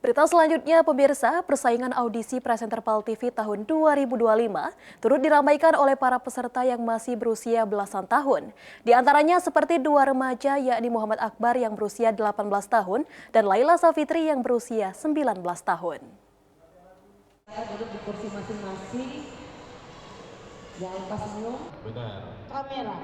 Berita selanjutnya, pemirsa, persaingan audisi presenter PAL TV tahun 2025 turut diramaikan oleh para peserta yang masih berusia belasan tahun. Di antaranya seperti dua remaja, yakni Muhammad Akbar yang berusia 18 tahun dan Laila Safitri yang berusia 19 tahun. Duduk di kursi masing-masing. Jangan lupa senyum. Benar. Kamera.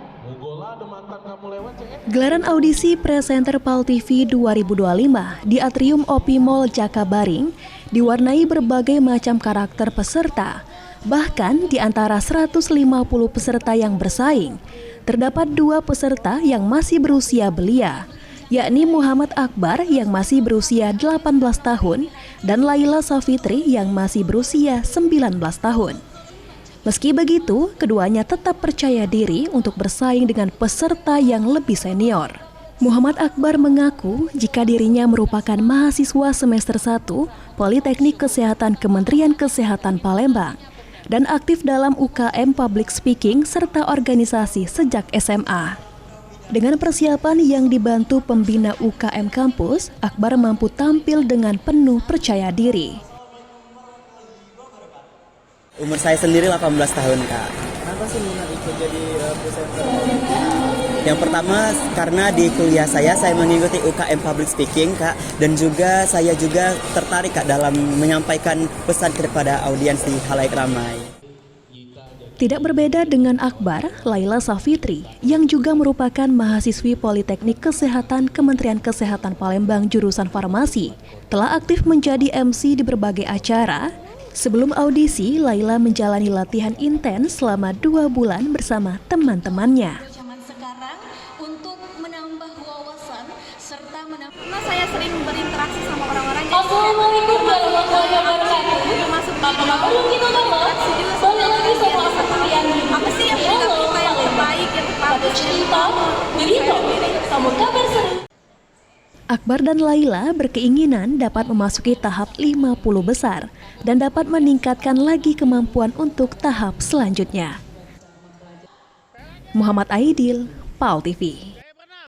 Gelaran audisi presenter PAL TV 2025 di Atrium Opi Mall Jakabaring diwarnai berbagai macam karakter peserta. Bahkan di antara 150 peserta yang bersaing, terdapat dua peserta yang masih berusia belia, yakni Muhammad Akbar yang masih berusia 18 tahun dan Laila Safitri yang masih berusia 19 tahun. Meski begitu, keduanya tetap percaya diri untuk bersaing dengan peserta yang lebih senior. Muhammad Akbar mengaku jika dirinya merupakan mahasiswa semester 1 Politeknik Kesehatan Kementerian Kesehatan Palembang dan aktif dalam UKM Public Speaking serta organisasi sejak SMA. Dengan persiapan yang dibantu pembina UKM kampus, Akbar mampu tampil dengan penuh percaya diri. Umur saya sendiri 18 tahun, Kak. Kenapa sih minat ikut jadi presenter? Yang pertama, karena di kuliah saya mengikuti UKM Public Speaking, Kak. Dan juga saya juga tertarik, Kak, dalam menyampaikan pesan kepada audiens di khalayak ramai. Tidak berbeda dengan Akbar, Laila Safitri, yang juga merupakan mahasiswi Politeknik Kesehatan Kementerian Kesehatan Palembang jurusan farmasi, telah aktif menjadi MC di berbagai acara. Sebelum audisi, Laila menjalani latihan intens selama 2 bulan bersama teman-temannya. Zaman sekarang untuk menambah wawasan serta karena saya sering berinteraksi sama orang-orang. Assalamualaikum warahmatullahi wabarakatuh. Termasuk Perlu kita bahas boleh lagi sama apa sih yang kita yang terbaik, yang terbagus, cerita begitu. Sama kabar seru. Akbar dan Laila berkeinginan dapat memasuki tahap 50 besar dan dapat meningkatkan lagi kemampuan untuk tahap selanjutnya. Muhammad Aidil, PAL TV.